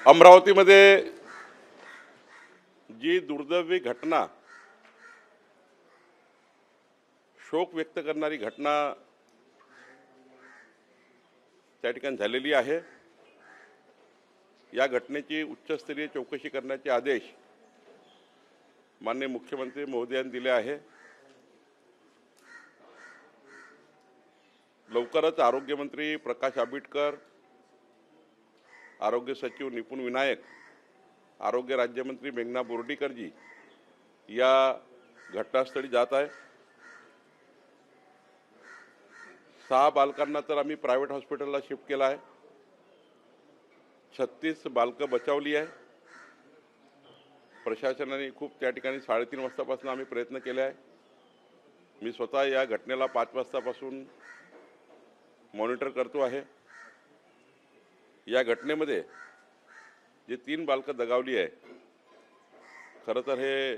अमरावतीमध्ये जी दुर्दैवी घटना, शोक व्यक्त करणारी घटना त्या ठिकाणी झालेली आहे। या घटनेची उच्चस्तरीय चौकशी करण्याचे आदेश माननीय मुख्यमंत्री महोदयांनी दिले आहे। लवकरच आरोग्यमंत्री प्रकाश आंबेडकर, आरोग्य सचिव निपुण विनायक, आरोग्य राज्यमंत्री मेघना बोर्डीकर जी या घटनास्थळी जात आहे। 6 बालकांना तर आम्ही प्रायव्हेट हॉस्पिटलला शिफ्ट केला आहे। 36 बालकं बचावली आहे। प्रशासनाने खूप त्या ठिकाणी 3:30 वाजतापासून आम्ही प्रयत्न केले आहे। मी स्वतः या घटनेला 5 वाजतापासून मॉनिटर करतो आहे। या घटनेमध्ये जे 3 बालकं दगावली आहे, खरं तर हे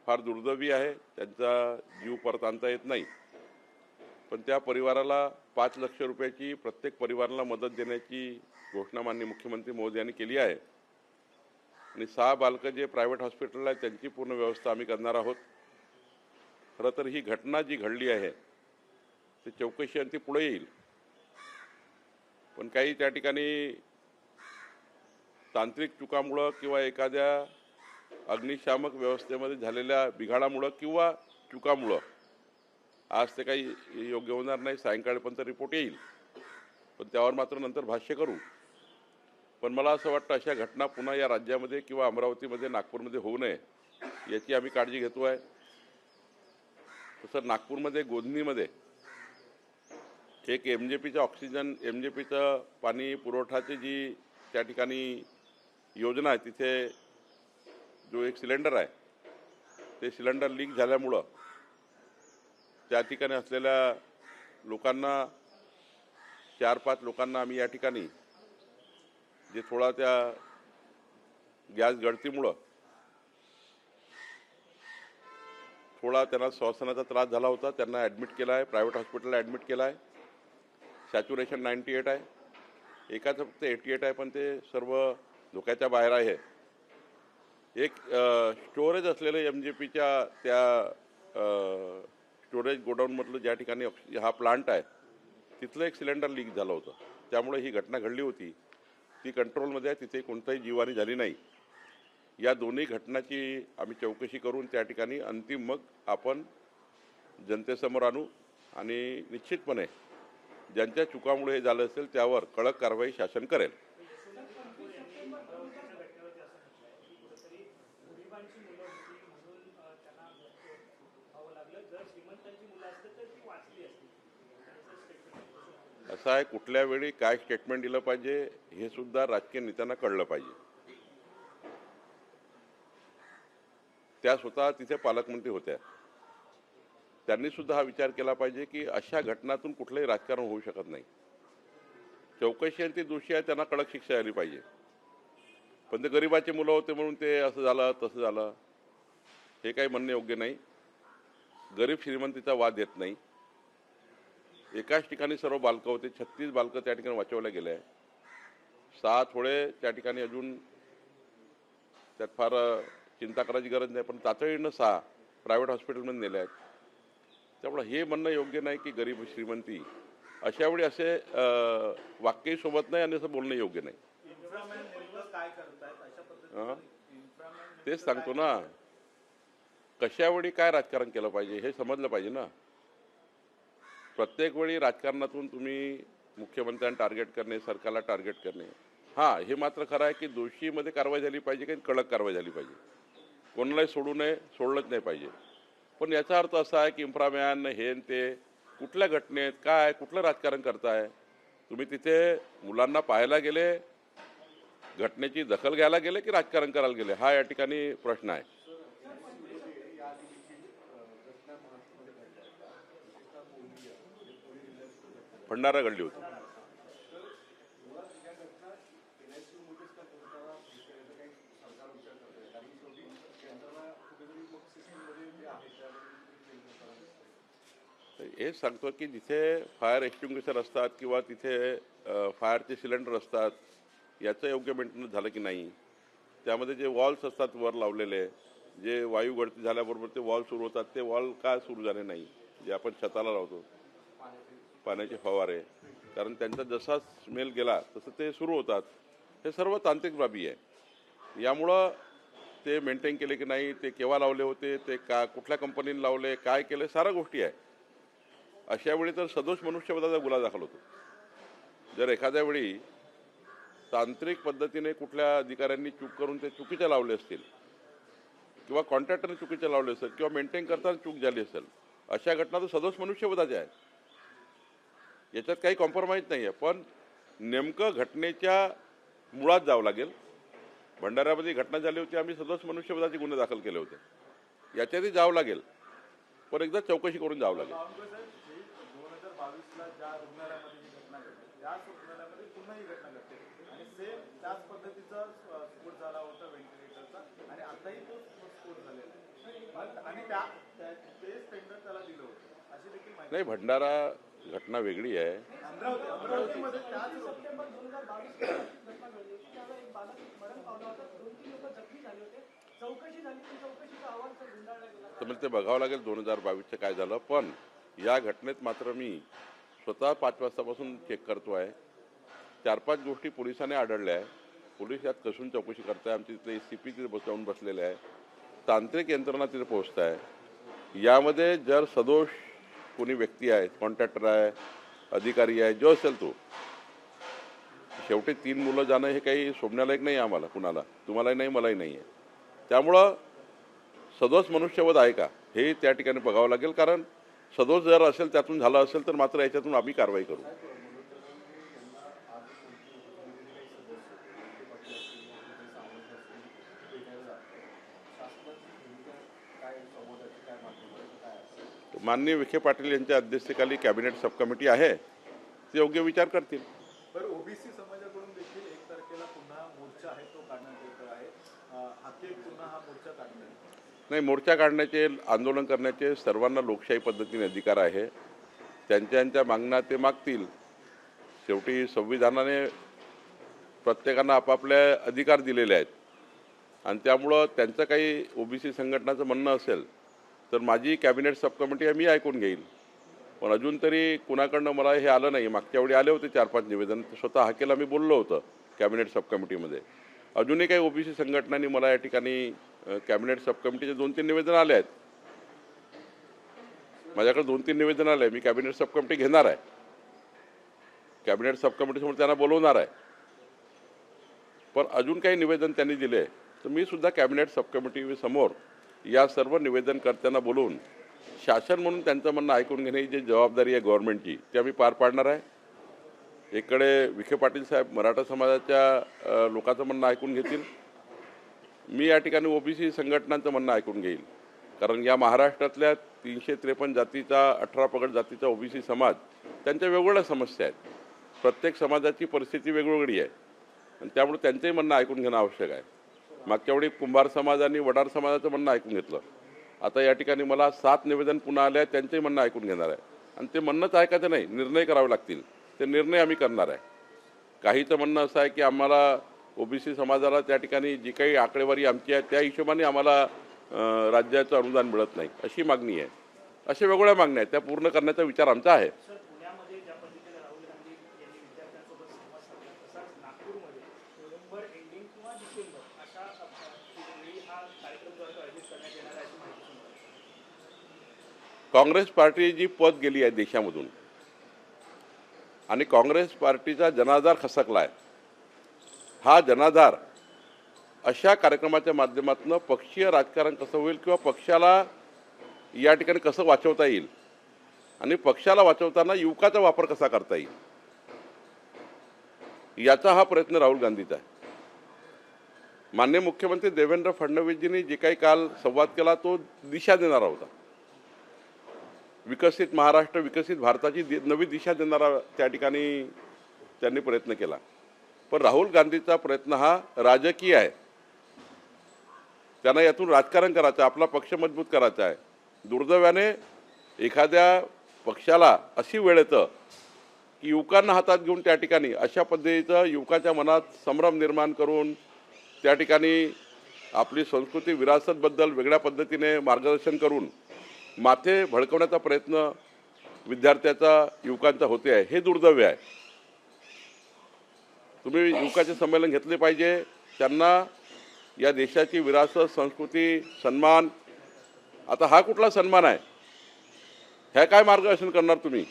फार दुर्दैवी आहे। त्यांचा जीव परत आणता येत नाही, पण त्या परिवाराला 5 लाख रुपयाची प्रत्येक परिवाराला मदत देण्याची घोषणा माननीय मुख्यमंत्री महोदयांनी केली आहे। आणि 6 बालकं जे प्रायव्हेट हॉस्पिटलला आहे त्यांची पूर्ण व्यवस्था आम्ही करणार आहोत। खरं तर ही घटना जी घडली आहे ती चौकशी आणि ती पुढे येईल, पण काही त्या ठिकाणी तांत्रिक चुकामुळं किंवा एखाद्या अग्निशामक व्यवस्थेमध्ये झालेल्या बिघाडामुळं किंवा चुकामुळं आज ते काही योग्य होणार नाही। सायंकाळपर्यंत रिपोर्ट येईल, पण त्यावर मात्र नंतर भाष्य करू। पण मला असं वाटतं अशा घटना पुन्हा या राज्यामध्ये किंवा अमरावतीमध्ये, नागपूरमध्ये होऊ नये याची आम्ही काळजी घेतो आहे। तसं नागपूरमध्ये गोधनीमध्ये एक MJPचा ऑक्सिजन, MJPचं पाणी पुरवठाची जी त्या ठिकाणी योजना आहे, तिथे जो एक सिलेंडर आहे ते सिलेंडर लीक झाल्यामुळं त्या ठिकाणी असलेल्या लोकांना 4-5 लोकांना आम्ही या ठिकाणी जे थोडा त्या गॅस गळतीमुळं थोडा त्यांना श्वसनाचा त्रास झाला होता, त्यांना ॲडमिट केला आहे, प्रायव्हेट हॉस्पिटलला ॲडमिट केला आहे। सॅच्युरेशन 98 आहे, एकाचं फक्त 88 आहे, पण ते सर्व धोक्याच्या बाहेर आहे। एक स्टोरेज असलेलं MJPच्या त्या स्टोरेज गोडाऊनमधलं ज्या ठिकाणी हा प्लांट आहे तिथलं एक सिलेंडर लीक झालं होतं, त्यामुळे ही घटना घडली होती। ती कंट्रोलमध्ये आहे, तिथे कोणताही जीवहानी झाली नाही। या दोन्ही घटनाची आम्ही चौकशी करून त्या ठिकाणी अंतिम मग आपण जनतेसमोर आणू आणि निश्चितपणे ज्यांच्या चुकामुळे हे झालं असेल त्यावर कडक कारवाई शासन करेल। असं आहे, कुठल्या वेळी काय स्टेटमेंट दिलं पाहिजे हे सुद्धा राजकीय नेत्यांना कळलं पाहिजे। त्या स्वतः तिथे पालकमंत्री होत्या, त्यांनी सुद्धा हा विचार केला पाहिजे की अशा घटनातून कुठलंही राजकारण होऊ शकत नाही। चौकशी आणि ती दोषी आहे त्यांना कडक शिक्षा झाली पाहिजे, पण ते गरिबाचे मुलं होते म्हणून ते असं झालं तसं झालं हे काही म्हणणे योग्य नाही। गरीब श्रीमंतीचा वाद येत नाही। एकाच ठिकाणी सर्व बालकं होते, 36 बालकं त्या ठिकाणी वाचवल्या गेले आहे। 6 थोडे त्या ठिकाणी अजून त्यात फार चिंता करायची गरज नाही, पण तातडीनं 6 प्रायव्हेट हॉस्पिटलमध्ये नेले आहेत। त्यामुळे हे म्हणणं योग्य नाही की गरीब श्रीमंती, अशा वेळी असे वाक्यही सोबत नाही आणि असं बोलणं योग्य नाही। तेच सांगतो ना, कशावेळी काय राजकारण केलं पाहिजे हे समजलं पाहिजे ना। प्रत्येक वेळी राजकारणातून तुम्ही मुख्यमंत्र्यांना टार्गेट करणे, सरकारला टार्गेट करणे, हां हे मात्र खरं आहे की दोषीमध्ये कारवाई झाली पाहिजे, काही कडक कारवाई झाली पाहिजे, कोणालाही सोडू नये, सोडलंच नाही पाहिजे। पण याचा अर्थ असा आहे की इन्फ्रामॅन हे ते कुठल्या घटनेत काय कुठलं राजकारण करताय तुम्ही? तिथे मुलांना पाहायला गेले, घटनेची दखल घ्यायला गेले की राजकारण करायला गेले, हा या ठिकाणी प्रश्न आहे। भंडारा घडली होती। हेच सांगतो की जिथे फायर एक्सटिंग्विशर असतात किंवा तिथे फायरचे सिलेंडर असतात याचं योग्य मेंटेनन्स झालं की नाही, त्यामध्ये जे वॉल्स असतात वर लावलेले, जे वायू गळती झाल्याबरोबर ते वॉल सुरू होतात, ते वॉल का सुरू झाले नाही, जे आपण छताला लावतो पाण्याचे फवारे, कारण त्यांचा जसा स्मेल गेला तसं ते सुरू होतात. हे सर्व तांत्रिक बाबी आहे. यामुळं ते मेंटेन केले की नाही, ते केव्हा लावले होते, ते का कुठल्या कंपनीने लावले, काय केलं, साऱ्या गोष्टी आहे. अशा वेळी तर सदोष मनुष्यवधाचा गुन्हा दाखल होतो. जर एखाद्या वेळी तांत्रिक पद्धतीने कुठल्या अधिकाऱ्यांनी चूक करून ते चुकीचे लावले असतील किंवा कॉन्ट्रॅक्टरने चुकीचे लावले असेल किंवा मेंटेन करताना चूक झाली असेल, अशा घटना तर सदोष मनुष्यवधाच्या आहेत. याच्यात काही कॉम्प्रोमाइज नाही आहे. पण नेमकं घटनेच्या मुळात जावं लागेल. भंडाऱ्यामध्ये घटना झाली होती, आम्ही सदोष मनुष्यवधाचे गुन्हे दाखल केले होते. याच्यातही जावं लागेल, पण एकदा चौकशी करून जावं लागेल. 2022ला ज्या रुग्णालयामध्ये ही घटना घडली त्याच रुग्णालयामध्ये पुन्हा ही घटना घडते आणि सेम त्याच पद्धतीचा स्फोट झाला होता व्हेंटिलेटरचा आणि आताही तो स्फोट झालेला आहे आणि तेच टेंडर त्याला दिलं होतं अशी देखील माहिती नाही. भंडारा घटना वेगळी आहे. अमरावतीमध्ये त्याच सप्टेंबर 2022 घटना घडली. त्यावेळी एक बालक मरण पावला होता, 2-3 लोक जखमी झाले होते. चौकशी झाली, ती चौकशीचा अहवाल गुंडाळला गेला. तर मला ते बघावं लागेल 2022चं काय झालं. पण या घटनेत मात्र मी स्वतः 5 वाजतापासून चेक करतो आहे. 4-5 गोष्टी पोलिसांनी आढळल्या आहे. पोलीस यात कसून चौकशी करत आहे. आमचे तिथले CP तिथे जाऊन बसलेले आहे. तांत्रिक यंत्रणा तिथे पोहोचत आहे. यामध्ये जर सदोष कोणी व्यक्ती आहे, कॉन्ट्रॅक्टर आहे, अधिकारी आहे, जो असेल तो, शेवटी 3 मुलं जाणं हे काही शोभण्यालायक नाही आम्हाला, कुणाला, तुम्हालाही नाही, मलाही नाही आहे. त्यामुळं सदोष मनुष्यवध आहे का हे त्या ठिकाणी बघावं लागेल. कारण सदोष जर असेल, त्यातून झालं असेल तर मात्र याच्यातून आम्ही कारवाई करू. माननीय विखे पाटील यांच्या अध्यक्षतेखाली कॅबिनेट सब कमिटी आहे, ते योग्य विचार करतील. बरं, ओबीसी समाजाकडून देखील 1 तारखेला पुन्हा मोर्चा आहे, तो काढण्यात येत आहे. हाती पुन्हा हा मोर्चा काढण्यात नाही, मोर्चा काढण्याचे, आंदोलन करण्याचे सर्वांना लोकशाही पद्धतीने अधिकार आहे. त्यांच्या मागण्या ते मागतील. शेवटी संविधानाने प्रत्येकांना आपापले अधिकार दिलेले आहेत आणि त्यामुळं त्यांचं काही ओबीसी संघटनाचं म्हणणं असेल तर माझी कॅबिनेट सब कमिटी आहे, मी ऐकून घेईल. पण अजून तरी कुणाकडनं मला हे आलं नाही. मागच्या वेळी आले होते 4-5 निवेदन, स्वतः हाकेला मी बोललो होतं कॅबिनेट सब कमिटीमध्ये. अजूनही काही ओबीसी संघटनांनी मला या ठिकाणी कॅबिनेट सब कमिटीचे 2-3 निवेदन आले आहेत. माझ्याकडे 2-3 निवेदन आले. मी कॅबिनेट सब कमिटी घेणार आहे. कॅबिनेट सब कमिटीसमोर त्यांना बोलवणार आहे. पण अजून काही निवेदन त्यांनी दिले तर मी सुद्धा कॅबिनेट सब कमिटी समोर या सर्व निवेदनकर्त्यांना बोलवून शासन म्हणून त्यांचं म्हणणं ऐकून घेण्याची जी जबाबदारी आहे गव्हर्नमेंटची, ती आम्ही पार पाडणार आहे. इकडे विखे पाटील साहेब मराठा समाजाच्या लोकांचं म्हणणं ऐकून घेतील. मी या ठिकाणी ओबीसी संघटनांचं म्हणणं ऐकून घेईल. कारण या महाराष्ट्रातल्या 353 जातीचा, 18 पगड जातीचा ओबीसी समाज, त्यांच्या वेगवेगळ्या समस्या आहेत. प्रत्येक समाजाची परिस्थिती वेगवेगळी आहे आणि त्यामुळे त्यांचंही म्हणणं ऐकून घेणं आवश्यक आहे. मागच्या वेळी कुंभार समाज आणि वडार समाजाचं म्हणणं ऐकून घेतलं. आता या ठिकाणी मला 7 निवेदन पुन्हा आले आहेत, त्यांचंही म्हणणं ऐकून घेणार आहे. आणि ते म्हणणंच ऐकायचं नाही, निर्णय करावे लागतील. ते निर्णय आम्ही करणार आहे. काहीचं म्हणणं असं आहे की आम्हाला ओबीसी समाजाला त्या ठिकाणी जी काही आकडेवारी आमची आहे त्या हिशोबाने आम्हाला राज्याचं अनुदान मिळत नाही, अशी मागणी आहे. अशा वेगवेगळ्या मागण्या आहेत, त्या पूर्ण करण्याचा विचार आमचा आहे. पुण्यामध्ये ज्या पद्धतीने राहुल गांधी यांनी विद्यार्थ्यांसोबत संवाद साधला, तसाच नागपूरमध्ये नोव्हेंबर एंडिंग किंवा डिसेंबर अशा वेळी हा कार्यक्रम जो आहे तो आयोजित करण्यात येणार आहे अशी माहिती समोर. काँग्रेस पार्टी जी पद गेली आहे देशामधून आणि काँग्रेस पार्टीचा जनाधार खसकला आहे. हा जनाधार अशा कार्यक्रमाच्या माध्यमातून पक्षीय राजकारण कसं होईल किंवा पक्षाला या ठिकाणी कसं वाचवता येईल आणि पक्षाला वाचवताना युवकाचा वापर कसा करता येईल, याचा हा प्रयत्न राहुल गांधीचा आहे. माननीय मुख्यमंत्री देवेंद्र फडणवीसजींनी जे काही काल संवाद केला तो दिशा देणारा होता. विकसित महाराष्ट्र, विकसित भारताची नवी दिशा देणारा त्या ठिकाणी त्यांनी प्रयत्न केला. पण राहुल गांधीचा प्रयत्न हा राजकीय आहे. त्यांना यातून राजकारण करायचं आहे, आपला पक्ष मजबूत करायचा आहे. दुर्दैवाने एखाद्या पक्षाला अशी वेळ येतं युवकांना हातात घेऊन त्या ठिकाणी अशा पद्धतीचं युवकाच्या मनात संभ्रम निर्माण करून त्या ठिकाणी आपली संस्कृती विरासतबद्दल वेगळ्या पद्धतीने मार्गदर्शन करून माथे भडकवण्याचा प्रयत्न विद्यार्थ्याचा युवकांचा होते आहे, हे दुर्दैव आहे. तुम्ही युवकाचे संमेलन घेतले पाहिजे. त्यांना या देशाची विरासत, संस्कृती, सन्मान, आता हा कुठला सन्मान आहे? ह्या काय मार्गदर्शन करणार तुम्ही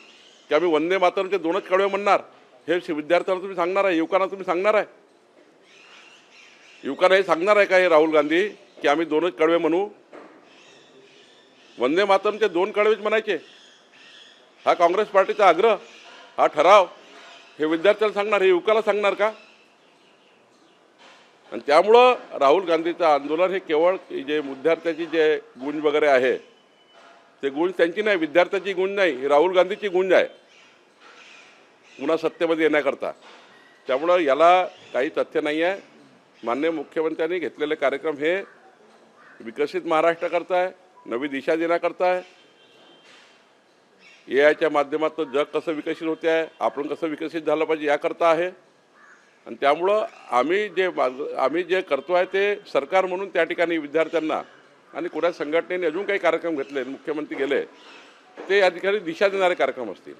की आम्ही वंदे मातरमचे 2च कडवे म्हणणार? हे विद्यार्थ्यांना तुम्ही सांगणार आहे? युवकांना तुम्ही सांगणार आहे? युवकांना हे सांगणार आहे का हे राहुल गांधी की आम्ही 2च कडवे म्हणू? वंदे मातरमचे 2 कडवेच म्हणायचे? हा काँग्रेस पार्टीचा आग्रह, हा ठराव हे विद्यार्थ्याला सांगणार, हे युवकाला सांगणार का? आणि त्यामुळं राहुल गांधीचं आंदोलन हे केवळ जे विद्यार्थ्याची जे गुंज वगैरे आहे ते गुंज त्यांची नाही, विद्यार्थ्याची गुंज नाही, ही राहुल गांधीची गुंज आहे पुन्हा सत्तेमध्ये येण्याकरता. त्यामुळं याला काही तथ्य नाही आहे. माननीय मुख्यमंत्र्यांनी घेतलेले कार्यक्रम हे विकसित महाराष्ट्राकरता आहे, नवी दिशा देण्याकरता आहे. AIच्या माध्यमातून जग कसं विकसित होते आहे, आपण कसं विकसित झालं पाहिजे याकरता आहे. आणि त्यामुळं आम्ही जे करतो आहे ते सरकार म्हणून त्या ठिकाणी विद्यार्थ्यांना आणि कुठल्या संघटनेने अजून काही कार्यक्रम घेतले, मुख्यमंत्री गेले, ते या ठिकाणी दिशा देणारे कार्यक्रम असतील.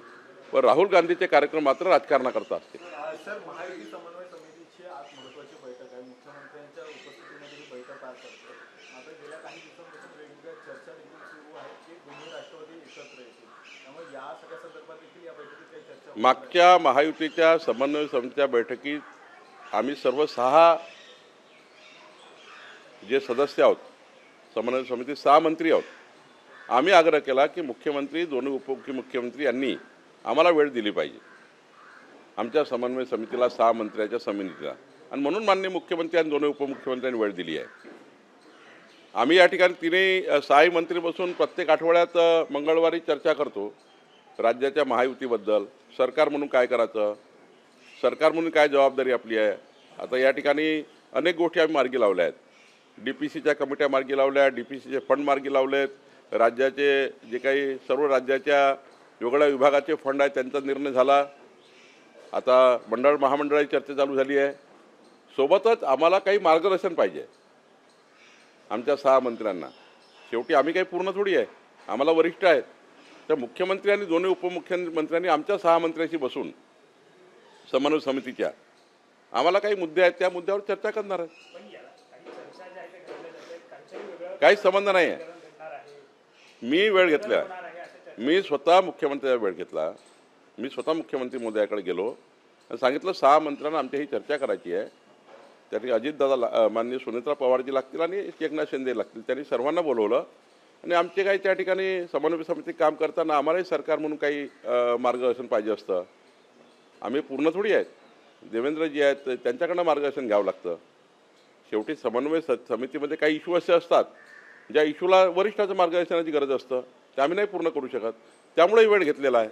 पण राहुल गांधीचे कार्यक्रम मात्र राजकारणाकरता असतील. सर, महायुती समन्वय समितीची आज महत्त्वाची बैठक आहे. मुख्यमंत्र्यांच्या उपस्थितीमध्ये ही बैठक पार पडते. आता गेल्या काही दिवसांपासून वेगवेगळ्या चर्चा देखील सुरू आहेत की दोन्ही राष्ट्रवादी एकत्र येतील. त्यामुळे या सगळ्या संदर्भात देखील या बैठकीत काही चर्चा होणार आहे. मागच्या महायुतीच्या समन्वय समितीच्या बैठकीत आम्ही सर्व 6 जे सदस्य आहोत, समन्वय समिती 6 मंत्री आहोत, आम्ही आग्रह केला की मुख्यमंत्री, दोन्ही उपमुख्यमंत्री यांनी आम्हाला वेळ दिली पाहिजे आमच्या समन्वय समितीला, 6 मंत्र्याच्या समितीला. आणि म्हणून माननीय मुख्यमंत्री आणि दोन्ही उपमुख्यमंत्र्यांनी वेळ दिली आहे. आम्ही या ठिकाणी 6 मंत्री बसून प्रत्येक आठवड्यात मंगळवारी चर्चा करतो राज्याच्या महायुतीबद्दल, सरकार म्हणून काय करायचं, सरकार म्हणून काय जबाबदारी आपली आहे. आता या ठिकाणी अनेक गोष्टी आम्ही मार्गी लावल्या आहेत. DPCच्या कमिट्या मार्गी लावल्या, DPCचे फंड मार्गी लावलेत, राज्याचे जे काही सर्व राज्याच्या वेगवेगळ्या विभागाचे फंड आहेत त्यांचा निर्णय झाला. आता महामंडळाची चर्चा चालू झाली आहे. सोबतच आम्हाला काही मार्गदर्शन पाहिजे आमच्या 6 मंत्र्यांना. शेवटी आम्ही काही पूर्ण थोडी आहे, आम्हाला वरिष्ठ आहेत. तर मुख्यमंत्री आणि दोन्ही उपमुख्यमंत्र्यांनी आमच्या 6 मंत्र्यांशी बसून समन्वय समितीच्या आम्हाला काही मुद्दे आहेत त्या मुद्द्यावर चर्चा करणार आहेत. काही संबंध नाही आहे. मी वेळ घेतला, मी स्वतः मुख्यमंत्र्याचा वेळ घेतला. मी स्वतः मुख्यमंत्री महोदयाकडे गेलो आणि सांगितलं 6 मंत्र्यांना आमच्या ही चर्चा करायची आहे. त्यासाठी अजितदादा, माननीय सुनेत्रा पवारजी लागतील आणि एकनाथ शिंदे लागतील, त्यांनी सर्वांना बोलवलं. आणि आमचे काही त्या ठिकाणी समन्वय समिती काम करताना आम्हालाही सरकार म्हणून काही मार्गदर्शन पाहिजे असतं. आम्ही पूर्ण थोडी आहेत. देवेंद्रजी आहेत, त्यांच्याकडनं मार्गदर्शन घ्यावं लागतं. शेवटी समन्वय समितीमध्ये काही इश्यू असे असतात ज्या इश्यूला वरिष्ठाचं मार्गदर्शनाची गरज असतं, ते आम्ही नाही पूर्ण करू शकत. त्यामुळे वेळ घेतलेला आहे.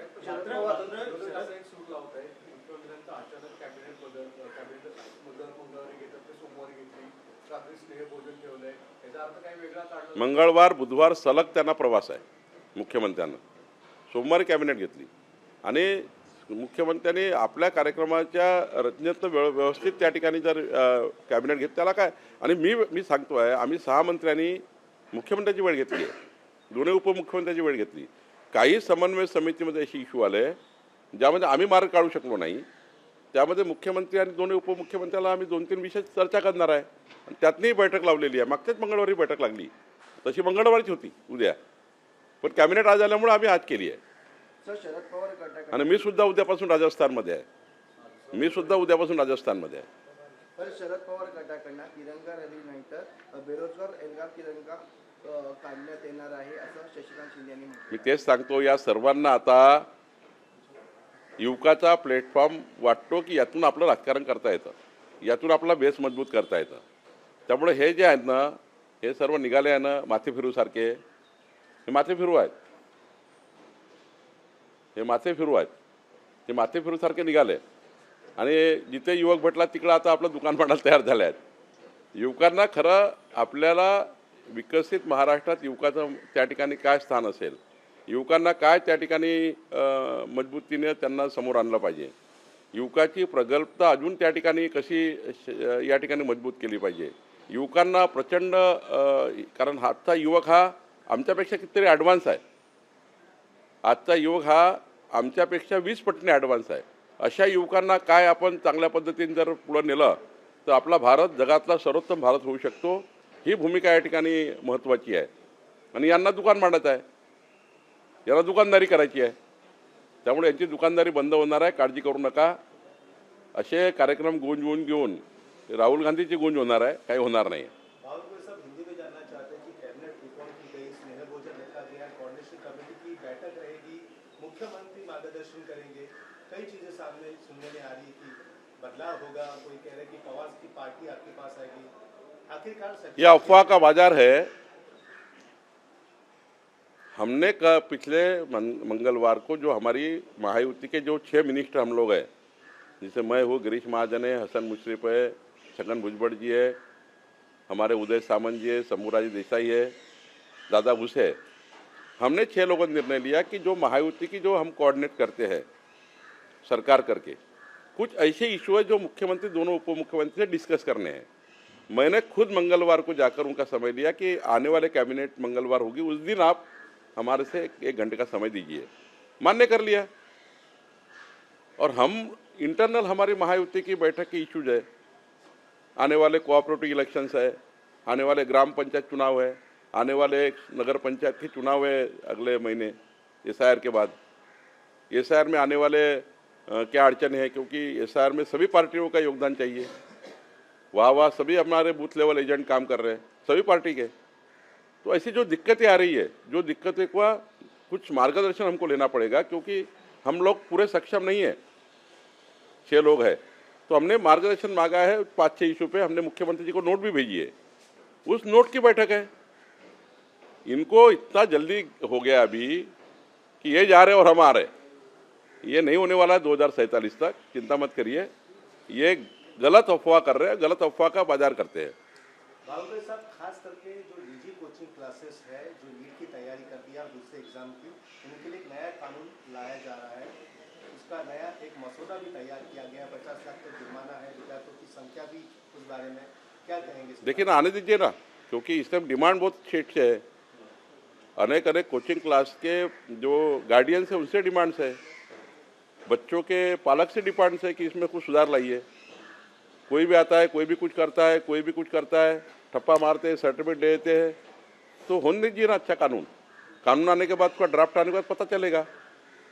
मंगळवार, बुधवार सलग त्यांना प्रवास आहे मुख्यमंत्र्यांना. सोमवारी कॅबिनेट घेतली आणि मुख्यमंत्र्यांनी आपल्या कार्यक्रमाच्या रचनेत व्यवस्थित त्या ठिकाणी जर कॅबिनेट घेत त्याला काय. आणि मी सांगतो आहे, आम्ही 6 मंत्र्यांनी मुख्यमंत्र्यांची वेळ घेतली आहे, दोन्ही उपमुख्यमंत्र्यांची वेळ घेतली. काही समन्वय समितीमध्ये असे इश्यू आले ज्यामध्ये आम्ही मार्ग काढू शकलो नाही. त्यामध्ये मुख्यमंत्री आणि दोन्ही उपमुख्यमंत्र्याला आम्ही 2-3 विषय चर्चा करणार आहे आणि त्यातनीही बैठक लावलेली आहे. मागच्याच मंगळवारी बैठक लागली, तशी मंगळवारीच होती उद्या, पण कॅबिनेट आज आल्यामुळे आम्ही आज केली आहे. आणि मी सुद्धा उद्यापासून राजस्थानमध्ये आहे. तर शरद पवार गटाकडनं तिरंगा रॅली नाही तर बेरोजगार एल्गार तिरंगा काढण्यात येणार आहे असं शशिकांत शिंदे यांनी म्हटलं. मी तेच सांगतो, या सर्वांना आता युवकाचा प्लॅटफॉर्म वाटतो की यातून आपलं राजकारण करता येतं, यातून आपला बेस मजबूत करता येतं. त्यामुळे हे जे आहेत ना, हे सर्व निघाले आहे ना माथे फिरूसारखे, हे माथे फिरू आहेत, हे माथे फिरूसारखे निघाले. आणि जिथे युवक भेटला तिकडं आता आपलं दुकान पाडायला तयार झाले आहेत. युवकांना खरं आपल्याला विकसित महाराष्ट्रात युवकाचं त्या ठिकाणी काय स्थान असेल युवकांना काय त्या ठिकाणी मजबूतीने त्यांना समोर आणलं पाहिजे, युवकाची प्रगल्भता अजून त्या ठिकाणी कशी या ठिकाणी मजबूत केली पाहिजे, युवकांना प्रचंड कारण आजचा युवक हा आमच्यापेक्षा कितीतरी ॲडव्हान्स आहे, आजचा युवक हा आमच्यापेक्षा 20 पटीने ॲडव्हान्स आहे. अशा युवकांना काय आपण चांगल्या पद्धतीने जर पुढं नेलं तर आपला भारत जगातला सर्वोत्तम भारत होऊ शकतो. ही भूमिका या ठिकाणी महत्त्वाची आहे. आणि यांना दुकान मांडायचं आहे, यांना दुकानदारी करायची आहे, त्यामुळे यांची दुकानदारी बंद होणार आहे, काळजी करू नका. असे कार्यक्रम गुंजवून घेऊन राहुल गांधीची गुंज होणार आहे, काही होणार नाही. भावलपुर साहब हिंदी में जानना चाहते हैं कि कैबिनेट रिपोर्ट की गई, स्नेह भोजन रखा गया, कोऑर्डिनेशन कमेटी की बैठक रहेगी, मुख्यमंत्री मार्गदर्शन करेंगे, कई चीजें सामने सुनने में आ रही है कि बदलाव होगा, कोई कह रहे हैं कि पवार की पार्टी आपके पास आएगी, आखिरकार यह अफवाह का बाजार है. हमने पिछले मंगलवार को जो हमारी महायुति के जो 6 मिनिस्टर हम लोग हैं, जिसे मैं हूँ, गिरीश महाजन है, हसन मुशर्रफ है, छगन भुजबल जी है, हमारे उदय सामंत जी है, शंभूराज देसाई है, दादा घुस है, हमने 6 लोगों ने निर्णय लिया कि जो महायुति की जो हम कोऑर्डिनेट करते हैं सरकार करके, कुछ ऐसे इशू है जो मुख्यमंत्री दोनों उप मुख्यमंत्री से डिस्कस करने हैं. मैंने खुद मंगलवार को जाकर उनका समय लिया कि आने वाले कैबिनेट मंगलवार होगी, उस दिन आप हमारे से 1 घंटे का समय दीजिए. मान्य कर लिया. और हम इंटरनल हमारी महायुति की बैठक के इश्यूज है, आने वाले कोऑपरेटिव इलेक्शंस है, आने वाले ग्राम पंचायत चुनाव है, आने वाले नगर पंचायत के चुनाव है अगले महीने SIR के बाद. SIR में आने वाले क्या अड़चन है, क्योंकि SIR में सभी पार्टियों का योगदान चाहिए. वहाँ सभी हमारे बूथ लेवल एजेंट काम कर रहे हैं, सभी पार्टी के. तो ऐसी जो दिक्कतें आ रही है, जो दिक्कतें का कुछ मार्गदर्शन हमको लेना पड़ेगा, क्योंकि हम लोग पूरे सक्षम नहीं है, 6 लोग हैं. तो हमने मार्गदर्शन मांगा है 5-6 इशू पे. हमने मुख्यमंत्री जी को नोट भी भेजी है, उस नोट की बैठक है. इनको इतना जल्दी हो गया अभी कि ये जा रहे और हम आ रहे. ये नहीं होने वाला है 2047 तक, चिंता मत करिए. ये गलत अफवाह कर रहे हैं, गलत अफवाह का बाजार करते हैं. भावलपुर साहब, खास करके जो निजी कोचिंग क्लासेस है, जो नीट की तैयारी कर दिया और दूसरे एग्जाम की, उनके लिए एक नया कानून लाया जा रहा है. उसका नया एक मसौदा भी तैयार किया गया, 50 लाख तक जुर्माना है, विद्यार्थियों की संख्या भी उस बारे में क्या कहेंगे? देखिए ना, आने दीजिए ना, क्योंकि इस टाइम डिमांड बहुत छेट से है. अनेक कोचिंग क्लास के जो गार्डियंस है उनसे डिमांड्स है, बच्चों के पालक से डिमांड्स है कि इसमें कुछ सुधार लाइए. कोई भी आता है, कोई भी कुछ करता है, कोई भी कुछ करता है, ठप्पा मारते हैं, सर्टिफिकेट दे देते हैं. तो होने दीजिए ना अच्छा कानून. कानून आने के बाद, उसका ड्राफ्ट आने के बाद पता चलेगा.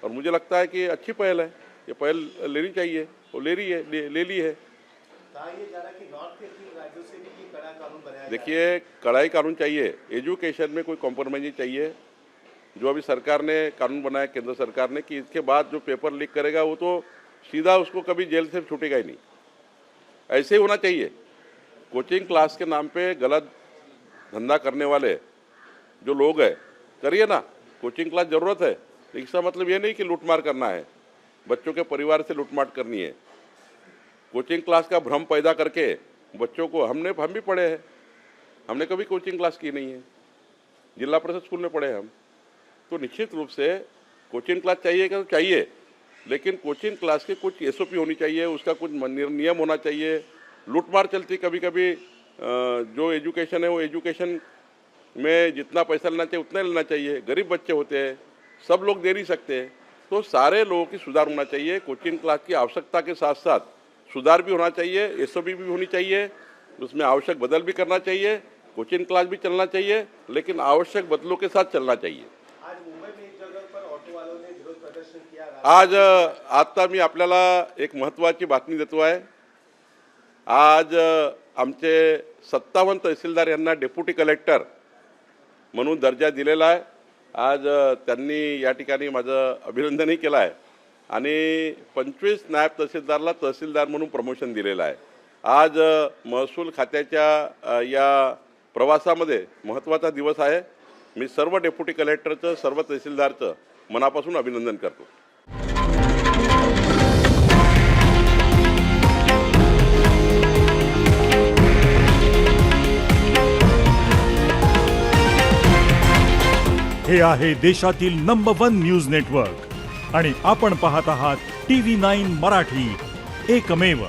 और मुझे लगता है कि अच्छी पहल है, ये पहल लेनी चाहिए, वो ले रही है, ले ली है. कहा यह जा रहा है कि नॉर्थ के 3 राज्यों से भी ये कड़ा कानून बनाया जाए. देखिए, कड़ाई कानून चाहिए, एजुकेशन में कोई कॉम्प्रोमाइज नहीं चाहिए. जो अभी सरकार ने कानून बनाया, केंद्र सरकार ने, कि इसके बाद जो पेपर लीक करेगा वो तो सीधा उसको कभी जेल से छूटेगा ही नहीं. ऐसे ही होना चाहिए. कोचिंग क्लास के नाम पे गलत धंधा करने वाले जो लोग हैं, करिए ना. कोचिंग क्लास ज़रूरत है, इसका मतलब ये नहीं कि लूटमार करना है, बच्चों के परिवार से लूटमार करनी है. कोचिंग क्लास का भ्रम पैदा करके बच्चों को, हम भी पढ़े हैं, हमने कभी कोचिंग क्लास की नहीं है, जिला परिषद स्कूल में पढ़े हम. तो निश्चित रूप से कोचिंग क्लास चाहिए क्या, तो चाहिए, लेकिन कोचिंग क्लास की कुछ SOP होनी चाहिए, उसका कुछ नियम होना चाहिए. लूटमार चलती कभी कभी. जो एजुकेशन है वो एजुकेशन में जितना पैसा लेना चाहिए उतना लेना चाहिए. गरीब बच्चे होते हैं, सब लोग दे नहीं सकते. तो सारे लोगों की सुधार होना चाहिए. कोचिंग क्लास की आवश्यकता के साथ साथ सुधार भी होना चाहिए, SOP भी होनी चाहिए, उसमें आवश्यक बदल भी करना चाहिए. कोचिंग क्लास भी चलना चाहिए, लेकिन आवश्यक बदलों के साथ चलना चाहिए. आज मुंबई में एक जगह पर ऑटो वालों ने विरोध प्रदर्शन किया. आज आता मी आपल्याला एक महत्त्वाची बातमी देतो आहे. आज आमचे 57 तहसीलदार यांना डेप्युटी कलेक्टर म्हणून दर्जा दिलेला आहे. आज त्यांनी या ठिकाणी माझं अभिनंदनही केलं आहे आणि 25 नायब तहसीलदारला तहसीलदार म्हणून प्रमोशन दिलेलं आहे. आज महसूल खात्याच्या या प्रवासामध्ये महत्त्वाचा दिवस आहे. मी सर्व डेप्युटी कलेक्टरचं, सर्व तहसीलदारचं मनापासून अभिनंदन करतो. हे आहे देशातील नंबर 1 न्यूज नेटवर्क आणि आपण पाहत आहात TV9 मराठी, एकमेव.